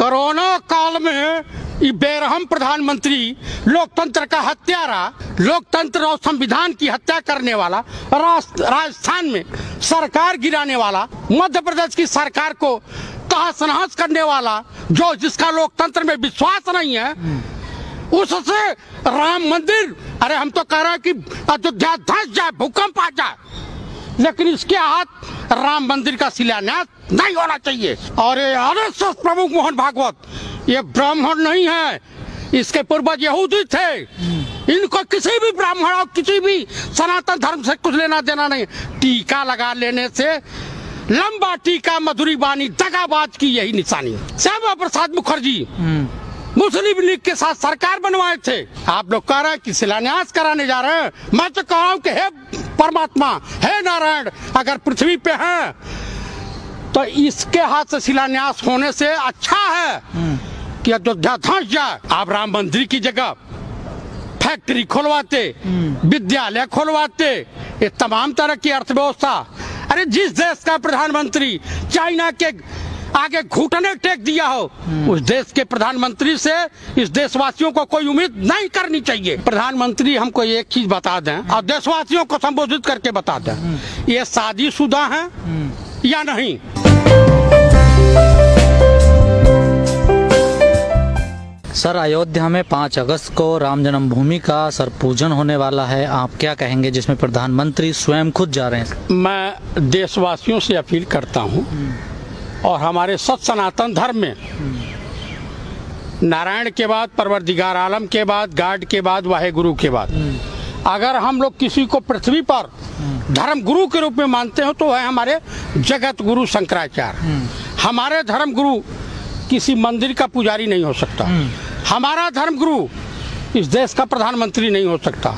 Corona काल में ये बेरहम प्रधानमंत्री, लोकतंत्र का हत्यारा, लोकतंत्र और संविधान की हत्या करने वाला, राजस्थान में सरकार गिराने वाला, मध्य प्रदेश की सरकार को तहस नहस करने वाला, जो जिसका लोकतंत्र में विश्वास नहीं है, उससे राम मंदिर, अरे हम तो कह रहे हैं कि अयोध्या धंस जाए, भूकंप आ जाए, लेकिन इसके हाथ राम मंदिर का शिलान्यास नहीं होना चाहिए। और ये आरएसएस प्रमुख मोहन भागवत ये ब्राह्मण नहीं है, इसके पूर्वज यहूदी थे। इनको किसी भी ब्राह्मण और किसी भी सनातन धर्म से कुछ लेना देना नहीं। टीका लगा लेने से, लंबा टीका मधुरी बानी दगाबाज की यही निशानी है। श्यामा प्रसाद मुखर्जी मुस्लिम लीग के साथ सरकार बनवाए थे। आप लोग कह रहे हैं कि शिलान्यास कराने जा रहे हैं। मैं तो कह रहा हूँ कि हे परमात्मा, हे नारायण, अगर पृथ्वी पे है तो इसके हाथ से शिलान्यास होने से अच्छा है कि अयोध्या धंस जाए। आप राम मंदिर की जगह फैक्ट्री खुलवाते, विद्यालय खुलवाते, ये तमाम तरह की अर्थव्यवस्था। अरे जिस देश का प्रधानमंत्री चाइना के आगे घुटने टेक दिया हो, उस देश के प्रधानमंत्री से इस देशवासियों को कोई उम्मीद नहीं करनी चाहिए। प्रधानमंत्री हमको एक चीज बता दें और देशवासियों को संबोधित करके बता दें, ये शादीशुदा हैं या नहीं। सर, अयोध्या में 5 अगस्त को राम जन्मभूमि का सर पूजन होने वाला है, आप क्या कहेंगे, जिसमें प्रधानमंत्री स्वयं खुद जा रहे हैं? मैं देशवासियों से अपील करता हूं, और हमारे सत सनातन धर्म में नारायण के बाद, परवरदिगार आलम के बाद, गाड के बाद, वाहेगुरु के बाद, अगर हम लोग किसी को पृथ्वी पर धर्म गुरु के रूप में मानते हो तो है हमारे जगत गुरु शंकराचार्य। हमारे धर्म गुरु किसी मंदिर का पुजारी नहीं हो सकता। हमारा धर्म गुरु इस देश का प्रधानमंत्री नहीं हो सकता,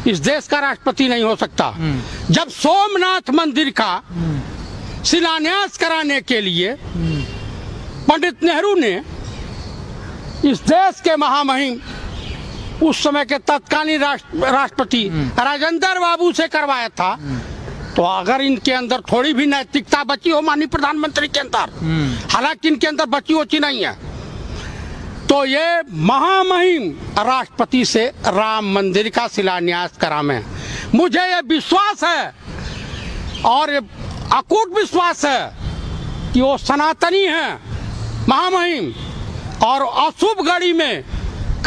इस देश का राष्ट्रपति नहीं हो सकता। जब सोमनाथ मंदिर का शिलान्यास कराने के लिए पंडित नेहरू ने इस देश के महामहिम, उस समय के तत्कालीन राष्ट्रपति राजेंद्र बाबू से करवाया था, तो अगर इनके अंदर थोड़ी भी नैतिकता बची हो माननीय प्रधानमंत्री के अंदर, हालांकि इनके अंदर बची होची नहीं है, तो ये महामहिम राष्ट्रपति से राम मंदिर का शिलान्यास करावे। मुझे ये विश्वास है और अकूट विश्वास है कि वो सनातनी हैं, महामहिम, और अशुभ घड़ी में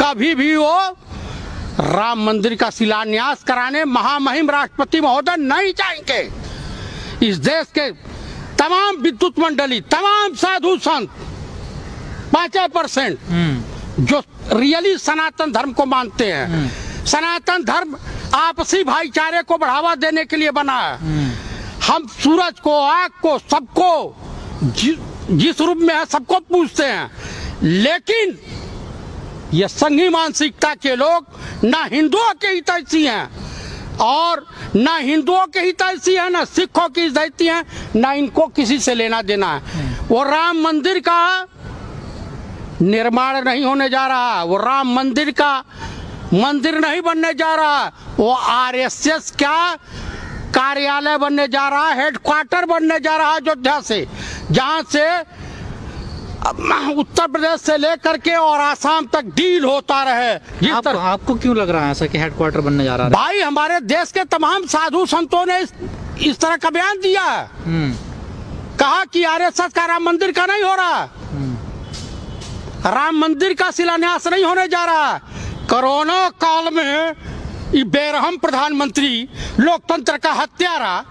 कभी भी वो राम मंदिर का शिलान्यास कराने महामहिम राष्ट्रपति महोदय नहीं जाएंगे। इस देश के तमाम विद्युत मंडली, तमाम साधु संत 5% जो रियली सनातन धर्म को मानते हैं, सनातन धर्म आपसी भाईचारे को बढ़ावा देने के लिए बना है। हम सूरज को, आग को, सबको जिस रूप में है सबको पूजते हैं, लेकिन ये संघी मानसिकता के लोग ना हिंदुओं के हितैषी हैं और ना हिंदुओं के हितैषी हैं, ना सिखों की हितैषी हैं, ना इनको किसी से लेना देना है। वो राम मंदिर का निर्माण नहीं होने जा रहा, वो राम मंदिर का मंदिर नहीं बनने जा रहा, वो आरएसएस का कार्यालय बनने जा रहा है, हेडक्वार्टर बनने जा रहा है अयोध्या से, जहां से उत्तर प्रदेश से लेकर के और आसाम तक डील होता रहे। आपको क्यों लग रहा है ऐसा कि हेडक्वार्टर बनने जा रहा है? भाई, हमारे देश के तमाम साधु संतों ने इस तरह का बयान दिया है, कहा कि आरएसएस का राम मंदिर का नहीं हो रहा, राम मंदिर का शिलान्यास नहीं होने जा रहा। कोरोना काल में ये बेरहम प्रधानमंत्री, लोकतंत्र का हत्यारा,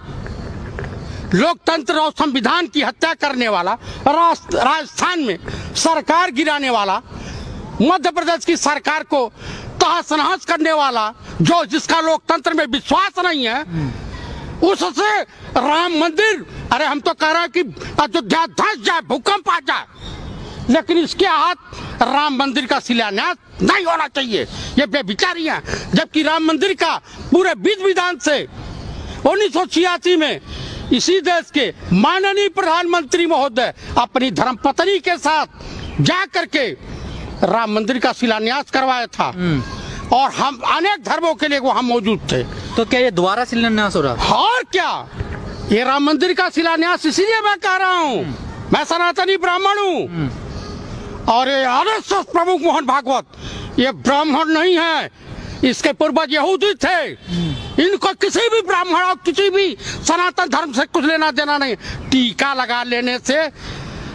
लोकतंत्र और संविधान की हत्या करने वाला, राजस्थान में सरकार गिराने वाला, मध्य प्रदेश की सरकार को तहस नहस करने वाला, जो जिसका लोकतंत्र में विश्वास नहीं है, उससे राम मंदिर, अरे हम तो कह रहे हैं कि अयोध्या धंस जाए, भूकंप आ जाए, लेकिन इसके हाथ राम मंदिर का शिलान्यास नहीं होना चाहिए। ये बेविचारी है। जबकि राम मंदिर का पूरे विधि विधान से 1986 में इसी देश के माननीय प्रधानमंत्री महोदय अपनी धर्मपत्नी के साथ जा करके राम मंदिर का शिलान्यास करवाया था, और हम अनेक धर्मों के लिए वहां मौजूद थे। तो क्या ये दोबारा शिलान्यास हो रहा है? और क्या, ये राम मंदिर का शिलान्यास इसीलिए मैं कह रहा हूँ, मैं सनातनी ब्राह्मण हूँ, और ये आरएसएस प्रमुख मोहन भागवत, ये ब्राह्मण नहीं है, इसके पूर्वज यहूदी थे। इनको किसी भी ब्राह्मण और किसी भी सनातन धर्म से कुछ लेना देना नहीं। टीका लगा लेने से,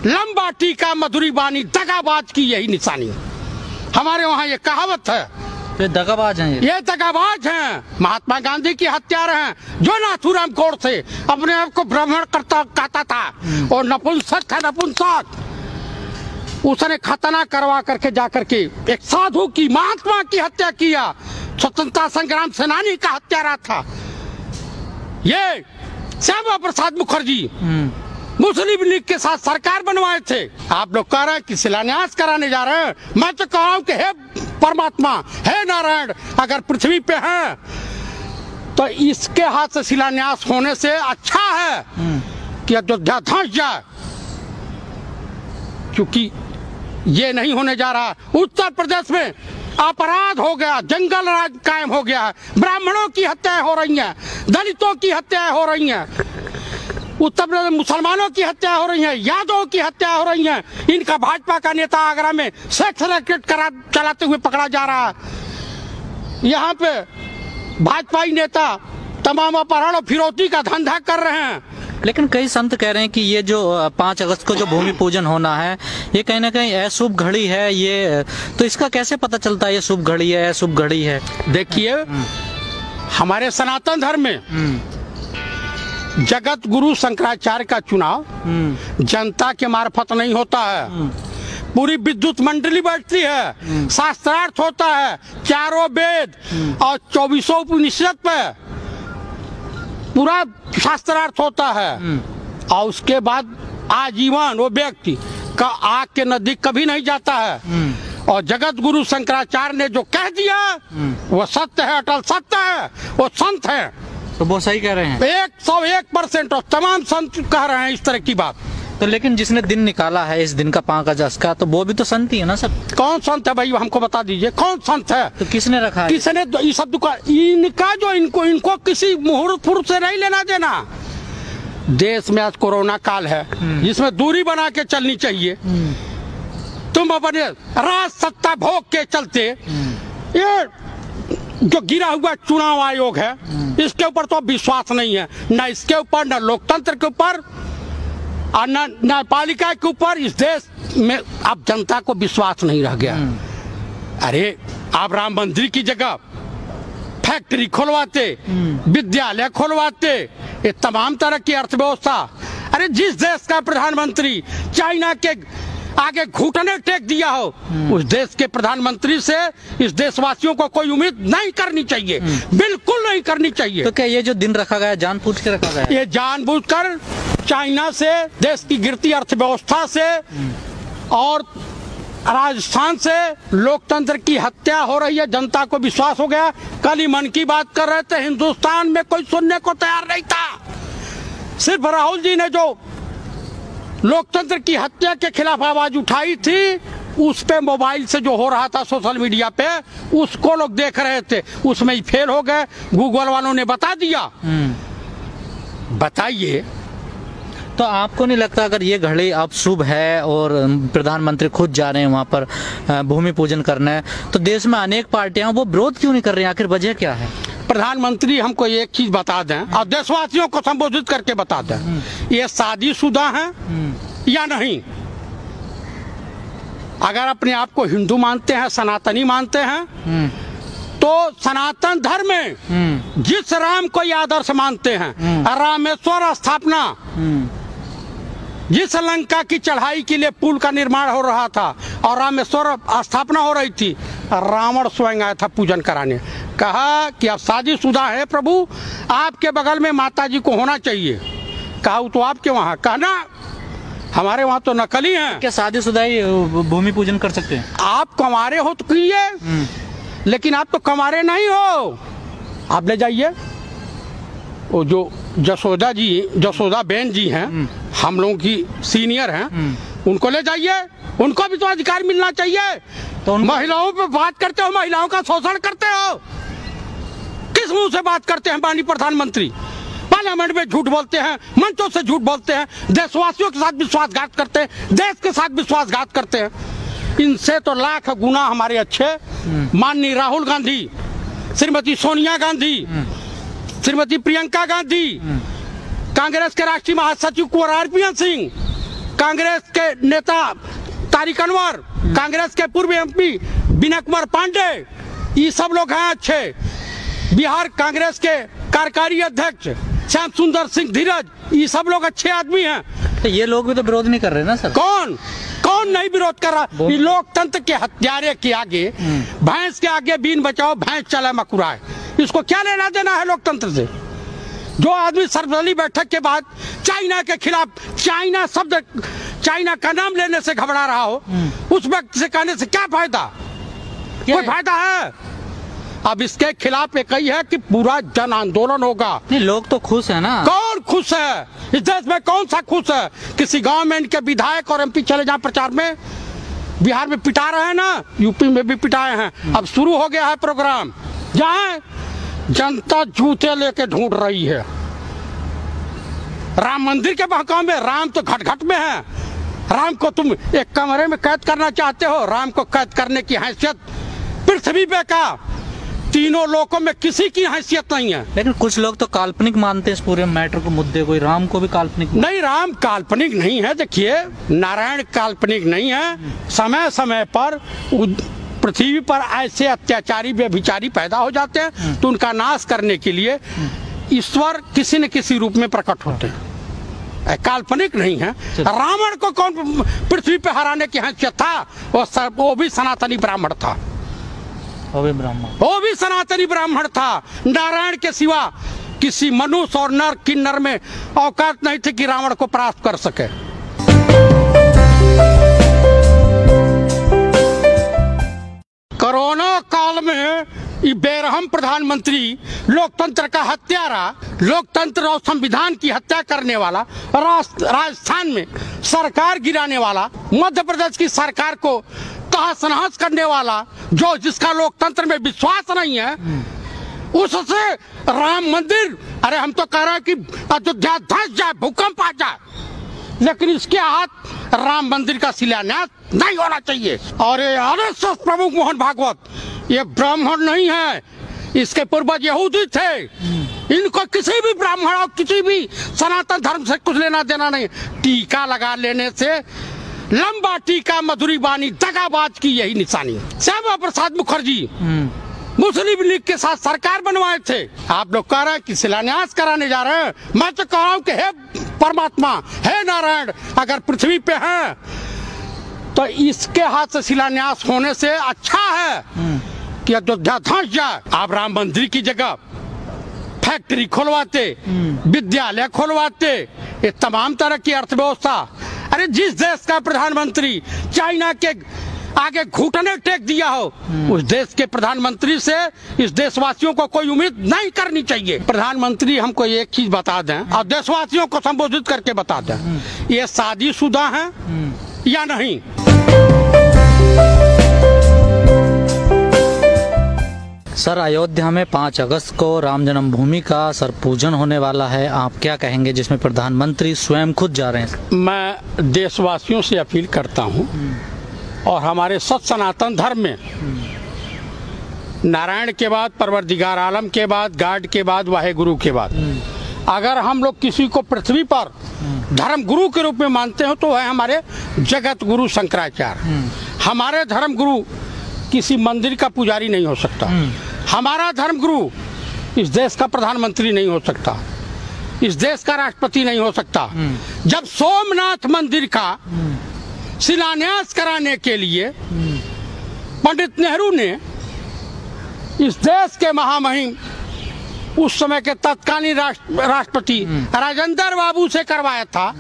लंबा टीका मधुरी बानी, दगाबाज की यही निशानी। हमारे वहाँ ये कहावत है, तो दगाबाज हैं ये दगाबाज हैं। महात्मा गांधी की हत्यारे हैं, जो नाथूराम गौड़ से अपने आप को ब्राह्मण कहता था और नपुंसक था, नपुंसक। उसने खतना करवा करके जाकर के एक साधु की, महात्मा की हत्या किया। स्वतंत्रता संग्राम सेनानी का हत्यारा था ये। श्यामा प्रसाद मुखर्जी मुस्लिम लीग के साथ सरकार बनवाए थे। आप लोग कह रहे हैं कि शिलान्यास कराने जा रहे हैं। मैं तो कह रहा हूं कि हे परमात्मा, हे नारायण, अगर पृथ्वी पे हैं तो इसके हाथ से शिलान्यास होने से अच्छा है कि अयोध्या धंस जाए, क्योंकि ये नहीं होने जा रहा। उत्तर प्रदेश में अपराध हो गया, जंगल राज कायम हो गया है, ब्राह्मणों की हत्याएं हो रही हैं, दलितों की हत्याएं हो रही हैं, उत्तर प्रदेश मुसलमानों की हत्या हो रही है, यादवों की हत्या हो रही है। इनका भाजपा का नेता आगरा में सेक्स रैकेट चलाते हुए पकड़ा जा रहा है। यहाँ पे भाजपाई नेता तमाम अपहरण और फिरौती का धंधा कर रहे हैं। लेकिन कई संत कह रहे हैं कि ये जो 5 अगस्त को जो भूमि पूजन होना है, ये कहीं ना कहीं अशुभ घड़ी है। ये तो इसका कैसे पता चलता है ये शुभ घड़ी है, अशुभ घड़ी है? देखिए, हमारे सनातन धर्म में जगत गुरु शंकराचार्य का चुनाव जनता के मार्फत नहीं होता है। पूरी विद्युत मंडली बैठती है, शास्त्रार्थ होता है, चारों वेद और 24 उपनिषद पे पूरा शास्त्रार्थ होता है। और उसके बाद आजीवन वो व्यक्ति का आग के नजदीक कभी नहीं जाता है। और जगत गुरु शंकराचार्य ने जो कह दिया वो सत्य है, अटल सत्य है, वो संत है। तो वो सही कह रहे हैं 101% और तमाम संत कह रहे हैं इस तरह की बात। तो लेकिन जिसने दिन निकाला है इस दिन का 5 अगस्त का, तो वो भी तो संत ही है ना सब? कौन संत है भाई, हमको बता दीजिए कौन संत है? तो किसने रखा है? किसने ये सब इनका जो इनको किसी मुहूर्त फुर्त से नहीं लेना देना। देश में आज कोरोना काल है, जिसमें दूरी बना के चलनी चाहिए। तुम अपने राज सत्ता भोग के चलते ये जो गिरा हुआ चुनाव आयोग है, इसके ऊपर तो विश्वास नहीं है, न इसके ऊपर, न लोकतंत्र के ऊपर, और न न्यायपालिका के ऊपर। इस देश में अब जनता को विश्वास नहीं रह गया। अरे आप राम मंदिर की जगह फैक्ट्री खोलवाते, विद्यालय खोलवाते, ये तमाम तरह की अर्थव्यवस्था। अरे जिस देश का प्रधानमंत्री चाइना के आगे घुटने टेक दिया हो, उस देश के प्रधानमंत्री से इस देशवासियों को कोई उम्मीद नहीं करनी चाहिए, बिल्कुल नहीं करनी चाहिए। तो क्या ये जो दिन रखा गया जानबूझ के रखा गया? ये जानबूझकर चाइना से, देश की गिरती अर्थव्यवस्था से और राजस्थान से लोकतंत्र की हत्या हो रही है। जनता को विश्वास हो गया। कल ही मन की बात कर रहे थे, हिंदुस्तान में कोई सुनने को तैयार नहीं था। सिर्फ राहुल जी ने जो लोकतंत्र की हत्या के खिलाफ आवाज उठाई थी, उस पे मोबाइल से जो हो रहा था सोशल मीडिया पे, उसको लोग देख रहे थे, उसमें ही फेल हो गए। गूगल वालों ने बता दिया। बताइए, तो आपको नहीं लगता अगर ये घड़ी अब शुभ है और प्रधानमंत्री खुद जा रहे हैं वहाँ पर भूमि पूजन करना है, तो देश में अनेक पार्टियां वो विरोध क्यों नहीं कर रही हैं? आखिर वजह क्या है? प्रधानमंत्री हमको एक चीज बता दें और देशवासियों को संबोधित करके बता दें, ये शादीशुदा हैं या नहीं। अगर अपने आप को हिंदू मानते हैं, सनातनी मानते हैं, तो सनातन धर्म में जिस राम को ये आदर्श मानते हैं, रामेश्वर स्थापना, जिस लंका की चढ़ाई के लिए पुल का निर्माण हो रहा था और रामेश्वर स्थापना हो रही थी, रावण स्वयं आया था पूजन कराने। कहा कि आप शादीशुदा है प्रभु, आपके बगल में माता जी को होना चाहिए। कहा तो आपके वहाँ, कहना हमारे वहाँ तो नकली हैं। क्या शादीशुदा ही भूमि पूजन कर सकते हैं? आप कंवारे हो तो कीजिए, लेकिन आप तो कंवारे नहीं हो। आप ले जाइए, वो जो जसोदा बेन जी हैं, हम लोगों की सीनियर हैं, उनको ले जाइए। उनको भी तो अधिकार मिलना चाहिए। तो महिलाओं पे बात करते हो, महिलाओं का शोषण करते हो। किस मुंह से बात करते हैं माननीय प्रधानमंत्री? पार्लियामेंट में झूठ बोलते हैं, मंचों से झूठ बोलते हैं, देशवासियों के साथ विश्वासघात करते हैं, देश के साथ विश्वासघात करते हैं। इनसे तो लाख गुना हमारे अच्छे माननीय राहुल गांधी, श्रीमती सोनिया गांधी, श्रीमती प्रियंका गांधी, कांग्रेस के राष्ट्रीय महासचिव कुंवर आरपीएन सिंह, कांग्रेस के नेता तारिक अनवर, कांग्रेस के पूर्व एमपी विनय कुमार पांडे, ये सब लोग हैं अच्छे। बिहार कांग्रेस के कार्यकारी अध्यक्ष श्याम सुंदर सिंह धीरज, ये सब लोग अच्छे आदमी हैं। तो ये लोग भी तो विरोध नहीं कर रहे ना सर? कौन नहीं विरोध कर रहा? ये लोकतंत्र के हत्यारे के आगे, भैंस के आगे बीन बचाओ भैंस चले मकुराए, इसको क्या लेना देना है लोकतंत्र से? जो आदमी सर्वदलीय बैठक के बाद चाइना के खिलाफ, चाइना का नाम लेने से घबरा रहा हो, उस व्यक्ति से कहने से क्या फायदा? कोई फायदा है? अब इसके खिलाफ एक ही है कि पूरा जन आंदोलन होगा। नहीं, लोग तो खुश है ना। कौन खुश है इस देश में? कौन सा खुश है? किसी गांव में इनके विधायक और एमपी चले जाए प्रचार में, बिहार में पिटा रहे हैं ना, यूपी में भी पिटाए हैं। अब शुरू हो गया है प्रोग्राम, जहां जनता जूते लेके ढूंढ रही है। राम मंदिर के बहकावे में, राम तो घट घट में है। राम को तुम एक कमरे में कैद करना चाहते हो? राम को कैद करने की हैसियत पृथ्वी पे का तीनों लोकों में किसी की हैसियत नहीं है। लेकिन कुछ लोग तो काल्पनिक मानते हैं इस पूरे मैटर को, मुद्दे को। राम को भी काल्पनिक नहीं, राम काल्पनिक नहीं है। देखिए, नारायण काल्पनिक नहीं है। समय समय पर पृथ्वी पर ऐसे अत्याचारी व्यभिचारी पैदा हो जाते हैं, तो उनका नाश करने के लिए ईश्वर किसी न किसी रूप में प्रकट होते हैं। काल्पनिक नहीं है। रावण को कौन पृथ्वी पे हराने की हैसियत था? वो भी सनातनी ब्राह्मण था। वो भी सनातनी ब्राह्मण था। नारायण के सिवा किसी मनुष्य और नर किन्नर में औकात नहीं थी कि रावण को परास्त कर सके। कोरोना काल में ये बेरहम प्रधानमंत्री, लोकतंत्र का हत्यारा, लोकतंत्र और संविधान की हत्या करने वाला, राजस्थान में सरकार गिराने वाला, मध्य प्रदेश की सरकार को तहस नहस करने वाला, जिसका लोकतंत्र में विश्वास नहीं है, उससे राम मंदिर, अरे हम तो कह रहे हैं कि अयोध्या धस जाए, भूकंप आ जाए, लेकिन इसके हाथ राम मंदिर का शिलान्यास नहीं होना चाहिए। और ये आरएसएस प्रमुख मोहन भागवत, ये ब्राह्मण नहीं है, इसके पूर्वज यहूदी थे। इनको किसी भी ब्राह्मण और किसी भी सनातन धर्म से कुछ लेना देना नहीं। टीका लगा लेने से, लंबा टीका मधुरी बानी, दगाबाज की यही निशानी। श्यामा प्रसाद मुखर्जी मुस्लिम लीग के साथ सरकार बनवाए थे। आप लोग कह रहे हैं कि शिलान्यास कराने जा रहे हैं। मैं तो कह रहा हूँ कि हे परमात्मा, हे नारायण, अगर पृथ्वी पे हैं तो इसके हाथ से शिलान्यास होने से अच्छा है कि अयोध्या धंस जाए। आप राम मंदिर की जगह फैक्ट्री खोलवाते, विद्यालय खोलवाते, ये तमाम तरह की अर्थव्यवस्था। अरे जिस देश का प्रधानमंत्री चाइना के आगे घुटने टेक दिया हो, उस देश के प्रधानमंत्री से इस देशवासियों को कोई उम्मीद नहीं करनी चाहिए। प्रधानमंत्री हमको एक चीज बता दें और देशवासियों को संबोधित करके बता दें, ये शादीशुदा हैं या नहीं। सर, अयोध्या में 5 अगस्त को राम जन्मभूमि का सर पूजन होने वाला है। आप क्या कहेंगे, जिसमें प्रधानमंत्री स्वयं खुद जा रहे हैं? मैं देशवासियों से अपील करता हूं, और हमारे सत सनातन धर्म में नारायण के बाद, परवरदिगार आलम के बाद, गाड के बाद, वाहेगुरु के बाद, अगर हम लोग किसी को पृथ्वी पर धर्म गुरु के रूप में मानते हो तो है हमारे जगत गुरु शंकराचार्य। हमारे धर्म गुरु किसी मंदिर का पुजारी नहीं हो सकता। हमारा धर्म गुरु इस देश का प्रधानमंत्री नहीं हो सकता, इस देश का राष्ट्रपति नहीं हो सकता। जब सोमनाथ मंदिर का शिलान्यास कराने के लिए पंडित नेहरू ने इस देश के महामहिम, उस समय के तत्कालीन राष्ट्रपति राजेंद्र बाबू से करवाया था,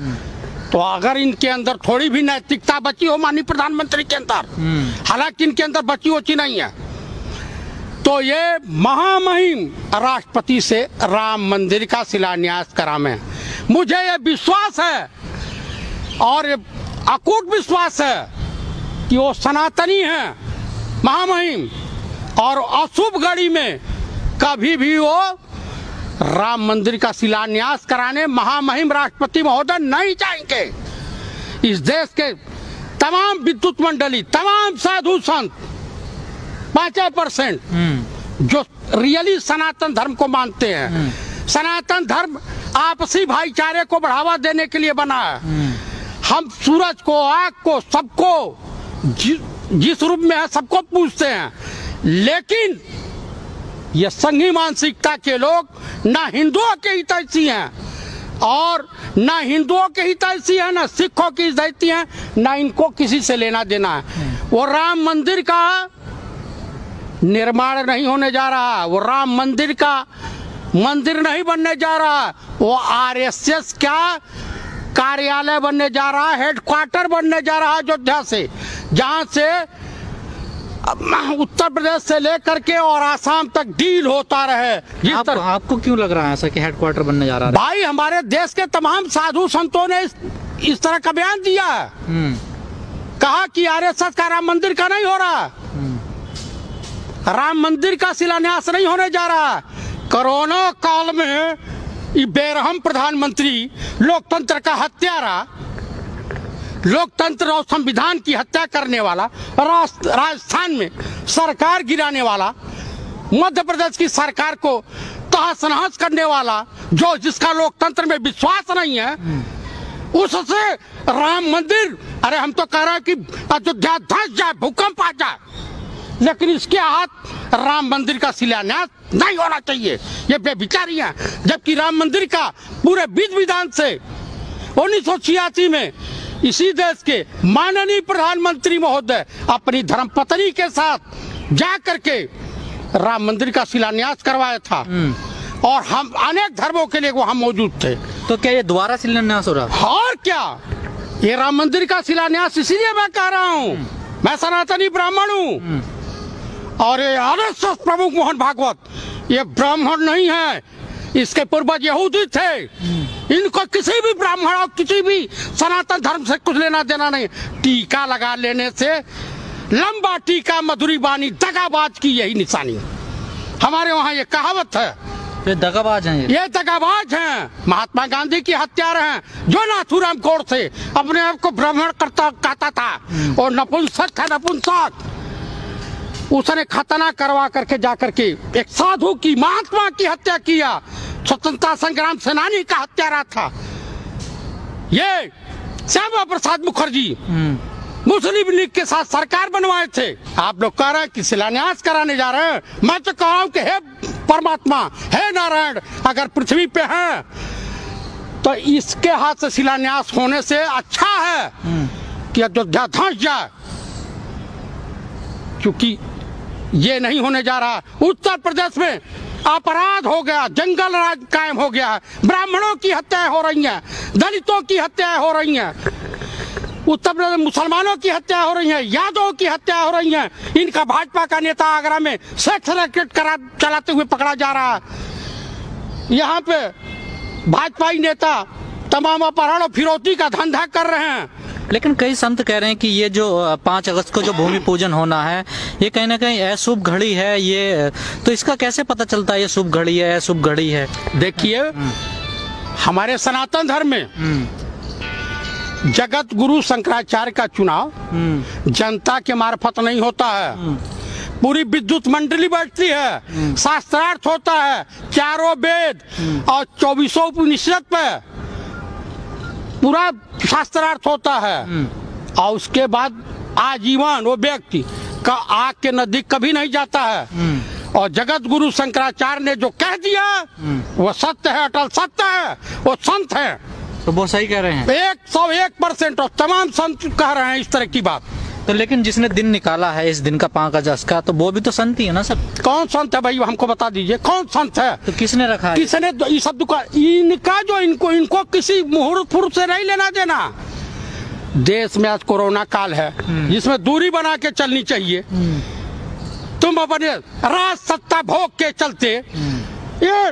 तो अगर इनके अंदर थोड़ी भी नैतिकता बची हो माननीय प्रधानमंत्री के अंदर, हालांकि इनके अंदर बची होची नहीं है, तो ये महामहिम राष्ट्रपति से राम मंदिर का शिलान्यास करावे। मुझे ये विश्वास है और अकूट विश्वास है कि वो सनातनी हैं महामहिम, और अशुभ घड़ी में कभी भी वो राम मंदिर का शिलान्यास कराने महामहिम राष्ट्रपति महोदय नहीं जाएंगे। इस देश के तमाम विद्युत मंडली, तमाम साधु संत 5% जो रियली सनातन धर्म को मानते हैं। सनातन धर्म आपसी भाईचारे को बढ़ावा देने के लिए बना है। हम सूरज को, आग को, सबको जिस रूप में है सबको पूजते हैं, लेकिन ये संघी मानसिकता के लोग ना हिंदुओं के हितैषी हैं और ना हिंदुओं के हितैषी है, ना सिखों की हितैषी है, ना इनको किसी से लेना देना है। वो राम मंदिर का निर्माण नहीं होने जा रहा, वो राम मंदिर का मंदिर नहीं बनने जा रहा, वो आरएसएस का कार्यालय बनने जा रहा है, हेडक्वार्टर बनने जा रहा है अयोध्या से, जहां से उत्तर प्रदेश से लेकर के और आसाम तक डील होता रहे। आपको क्यों लग रहा है ऐसा कि हेडक्वार्टर बनने जा रहा है? भाई हमारे देश के तमाम साधु संतों ने इस तरह का बयान दिया है। कहा कि आरएसएस का राम मंदिर का नहीं हो रहा, राम मंदिर का शिलान्यास नहीं होने जा रहा। कोरोना काल में ये बेरहम प्रधानमंत्री, लोकतंत्र का हत्यारा, लोकतंत्र और संविधान की हत्या करने वाला, राजस्थान में सरकार गिराने वाला, मध्य प्रदेश की सरकार को तहस नहस करने वाला, जो जिसका लोकतंत्र में विश्वास नहीं है, उससे राम मंदिर, अरे हम तो कह रहे हैं कि अयोध्या धस जाए, भूकंप आ जाए, लेकिन इसके हाथ राम मंदिर का शिलान्यास नहीं होना चाहिए। ये बेविचारी है। जबकि राम मंदिर का पूरे विधि विधान से 1986 में इसी देश के माननीय प्रधानमंत्री महोदय अपनी धर्मपत्नी के साथ जा करके राम मंदिर का शिलान्यास करवाया था और हम अनेक धर्मों के लिए वहां मौजूद थे। तो क्या ये दोबारा शिलान्यास हो रहा? और क्या, ये राम मंदिर का शिलान्यास इसीलिए मैं कह रहा हूँ, मैं सनातनी ब्राह्मण हूँ और ये आरएसएस प्रमुख मोहन भागवत ये ब्राह्मण नहीं है, इसके पूर्वज यहूदी थे। इनको किसी भी ब्राह्मण और किसी भी सनातन धर्म से कुछ लेना देना नहीं। टीका लगा लेने से, लंबा टीका मधुरी बानी, दगाबाज की यही निशानी। हमारे वहाँ ये कहावत है, ये दगाबाज हैं, ये दगाबाज हैं। महात्मा गांधी की हत्यारे हैं, जो नाथूराम गोडसे अपने आप को ब्राह्मण कहता था और नपुंसक था, नपुंसक। उसने खतना करवा करके जाकर के एक साधु की, महात्मा की हत्या किया। स्वतंत्रता संग्राम सेनानी का हत्यारा था ये। श्यामा प्रसाद मुखर्जी मुस्लिम लीग के साथ सरकार बनवाए थे। आप लोग कह रहे हैं कि शिलान्यास कराने जा रहे हैं। मैं तो कह रहा हूं कि हे परमात्मा, हे नारायण, अगर पृथ्वी पे हैं तो इसके हाथ से शिलान्यास होने से अच्छा है कि अयोध्या धंस जाए, क्योंकि ये नहीं होने जा रहा। उत्तर प्रदेश में अपराध हो गया, जंगल राज कायम हो गया है, ब्राह्मणों की हत्याएं हो रही हैं, दलितों की हत्याएं हो रही हैं, उत्तर प्रदेश में मुसलमानों की हत्या हो रही है, यादवों की हत्या हो रही है। इनका भाजपा का नेता आगरा में सेक्स रैकेट चलाते हुए पकड़ा जा रहा है। यहाँ पे भाजपाई नेता तमाम अपहरण और फिरौती का धंधा कर रहे हैं। लेकिन कई संत कह रहे हैं कि ये जो 5 अगस्त को जो भूमि पूजन होना है, ये कहीं ना कहीं अशुभ घड़ी है। ये तो इसका कैसे पता चलता है ये शुभ घड़ी है, अशुभ घड़ी है? देखिए, हमारे सनातन धर्म में जगत गुरु शंकराचार्य का चुनाव जनता के मार्फत नहीं होता है। पूरी विद्युत मंडली बैठती है, शास्त्रार्थ होता है, चारों वेद और 24 उपनिषद पे पूरा शास्त्रार्थ होता है। और उसके बाद आजीवन वो व्यक्ति का आग के नजदीक कभी नहीं जाता है। और जगत गुरु शंकराचार्य ने जो कह दिया वो सत्य है, अटल सत्य है, वो संत है। तो वो सही कह रहे हैं 101% और तमाम संत कह रहे हैं इस तरह की बात। तो लेकिन जिसने दिन निकाला है इस दिन का 5 अगस्त का, तो वो भी तो संत ही है ना सर? कौन संत है भाई, हमको बता दीजिए, कौन संत है? तो किसने रखा है? किसने ये सब इनका जो इनको किसी मुहूर्त फुर्त से नहीं लेना देना। देश में आज कोरोना काल है जिसमें दूरी बना के चलनी चाहिए। तुम अपने राज सत्ता भोग के चलते ये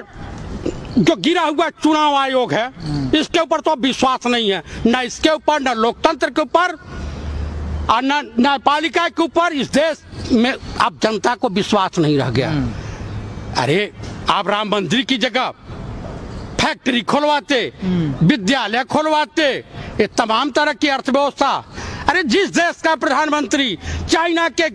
जो गिरा हुआ चुनाव आयोग है इसके ऊपर तो विश्वास नहीं है, न इसके ऊपर, न लोकतंत्र के ऊपर और न न्यायपालिका के ऊपर। इस देश में अब जनता को विश्वास नहीं रह गया। अरे आप राम मंदिर की जगह फैक्ट्री खोलवाते, विद्यालय खोलवाते, ये तमाम तरह की अर्थव्यवस्था अरे जिस देश का प्रधानमंत्री चाइना के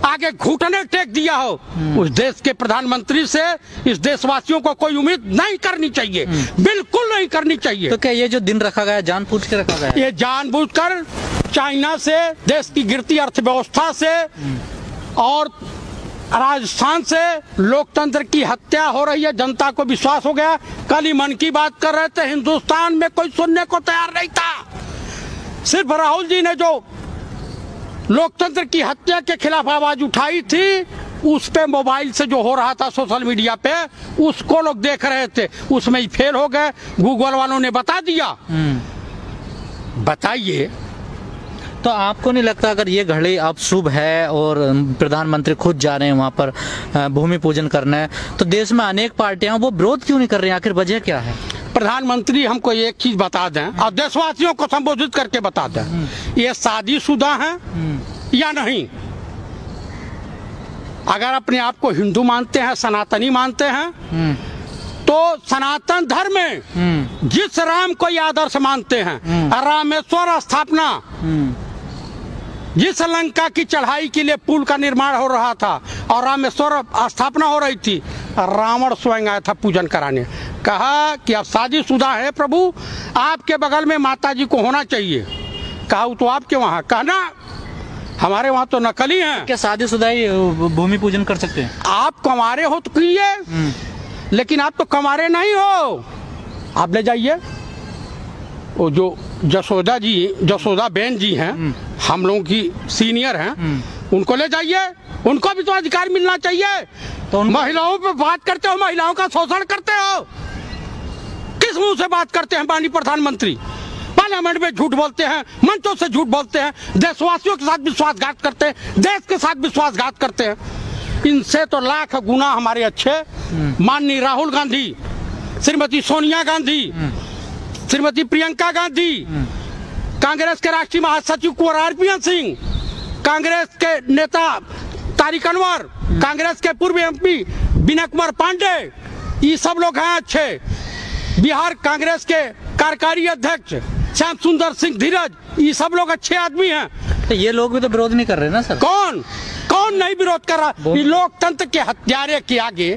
आगे घुटने टेक दिया हो, उस देश के प्रधानमंत्री से इस देशवासियों को कोई उम्मीद नहीं करनी चाहिए, बिल्कुल नहीं करनी चाहिए। तो क्या ये जो दिन रखा गया जानबूझ के रखा गया? ये जानबूझकर चाइना से, देश की गिरती अर्थव्यवस्था से और राजस्थान से लोकतंत्र की हत्या हो रही है। जनता को विश्वास हो गया। कल ही मन की बात कर रहे थे, हिंदुस्तान में कोई सुनने को तैयार नहीं था। सिर्फ राहुल जी ने जो लोकतंत्र की हत्या के खिलाफ आवाज उठाई थी, उस पे मोबाइल से जो हो रहा था सोशल मीडिया पे, उसको लोग देख रहे थे, उसमें ही फेल हो गए। गूगल वालों ने बता दिया। बताइए, तो आपको नहीं लगता अगर ये घड़ी अब शुभ है और प्रधानमंत्री खुद जा रहे हैं वहाँ पर भूमि पूजन करना है, तो देश में अनेक पार्टियां वो विरोध क्यों नहीं कर रही? आखिर वजह क्या है? प्रधानमंत्री हमको एक चीज बता दें और देशवासियों को संबोधित करके बता दें, ये शादीशुदा है या नहीं? अगर अपने आप को हिंदू मानते हैं, सनातनी मानते हैं, तो सनातन धर्म में जिस राम को ये आदर्श मानते हैं, रामेश्वर स्थापना, जिस लंका की चढ़ाई के लिए पुल का निर्माण हो रहा था और रामेश्वर स्थापना हो रही थी, रावण स्वयं आया था पूजन कराने। कहा कि अब शादीशुदा है प्रभु, आपके बगल में माता जी को होना चाहिए। कहा तो आपके वहाँ, कहना हमारे वहाँ तो नकली हैं। क्या शादीशुदा ही भूमि पूजन कर सकते हैं? आप कमारे हो तो कीजिए, लेकिन आप तो कमारे नहीं हो। आप ले जाइए, वो जो जसोदा बेन जी हैं, हम लोगों की सीनियर हैं, उनको ले जाइए। उनको भी तो अधिकार मिलना चाहिए। तो महिलाओं पे बात करते हो, महिलाओं का शोषण करते हो। किस मुंह से बात करते हैं माननीय प्रधानमंत्री? पार्लियामेंट में झूठ बोलते हैं, मंचों से झूठ बोलते हैं, देशवासियों के साथ विश्वासघात करते हैं, देश के साथ विश्वासघात करते हैं। इनसे तो लाख गुना हमारे अच्छे माननीय राहुल गांधी, श्रीमती सोनिया गांधी, श्रीमती प्रियंका गांधी, कांग्रेस के राष्ट्रीय महासचिव कुंवर आरपीएन सिंह, कांग्रेस के नेता तारिक अनवर, कांग्रेस के पूर्व एमपी विनय कुमार पांडे, ये सब लोग हैं अच्छे। बिहार कांग्रेस के कार्यकारी अध्यक्ष श्याम सुंदर सिंह धीरज, ये सब लोग अच्छे आदमी हैं। तो ये लोग भी तो विरोध नहीं कर रहे ना सर? कौन नहीं विरोध कर रहा? ये लोकतंत्र के हत्यारे के आगे,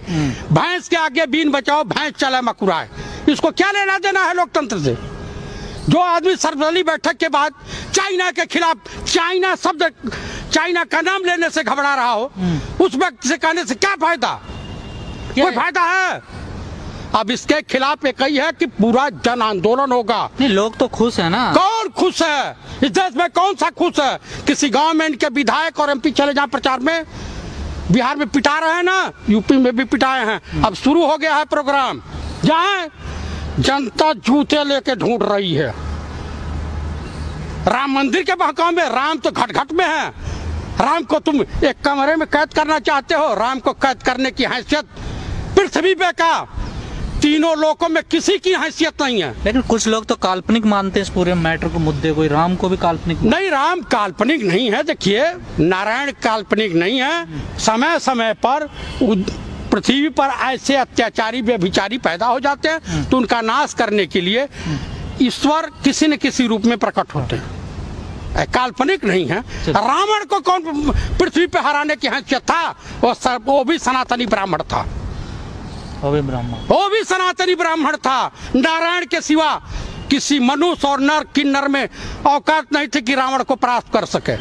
भैंस के आगे बीन बचाओ भैंस चले मकुराए। इसको क्या लेना देना है लोकतंत्र से? जो आदमी सर्वदलीय बैठक के बाद चाइना के खिलाफ, चाइना का नाम लेने से घबरा रहा हो, उस व्यक्ति से कहने से क्या फायदा? कोई फायदा है? अब इसके खिलाफ एक ही है कि पूरा जन आंदोलन होगा। नहीं, लोग तो खुश है ना। कौन खुश है इस देश में? कौन सा खुश है? किसी गांव में इनके विधायक और एमपी चले जाए प्रचार में, बिहार में पिटा रहे हैं ना, यूपी में भी पिटाए हैं। अब शुरू हो गया है प्रोग्राम, जहां जनता जूते लेके ढूंढ रही है। राम मंदिर के बहकाव में, राम तो घट घट में है। राम को तुम एक कमरे में कैद करना चाहते हो? राम को कैद करने की हैसियत पृथ्वी पे का तीनों लोगों में किसी की हैसियत नहीं है। लेकिन कुछ लोग तो काल्पनिक मानते हैं इस पूरे मैटर को, मुद्दे को। राम को भी काल्पनिक नहीं, राम काल्पनिक नहीं है। देखिए, नारायण काल्पनिक नहीं है। समय समय पर पृथ्वी पर ऐसे अत्याचारी व्यभिचारी पैदा हो जाते हैं, तो उनका नाश करने के लिए ईश्वर किसी न किसी रूप में प्रकट होते हैं। काल्पनिक नहीं है। रावण को कौन पृथ्वी पे हराने की हैसियत था? वो भी सनातनी ब्राह्मण था। वो भी सनातनी ब्राह्मण था। नारायण के सिवा किसी मनुष्य और नर किन्नर में औकात नहीं थी कि रावण को परास्त कर सके।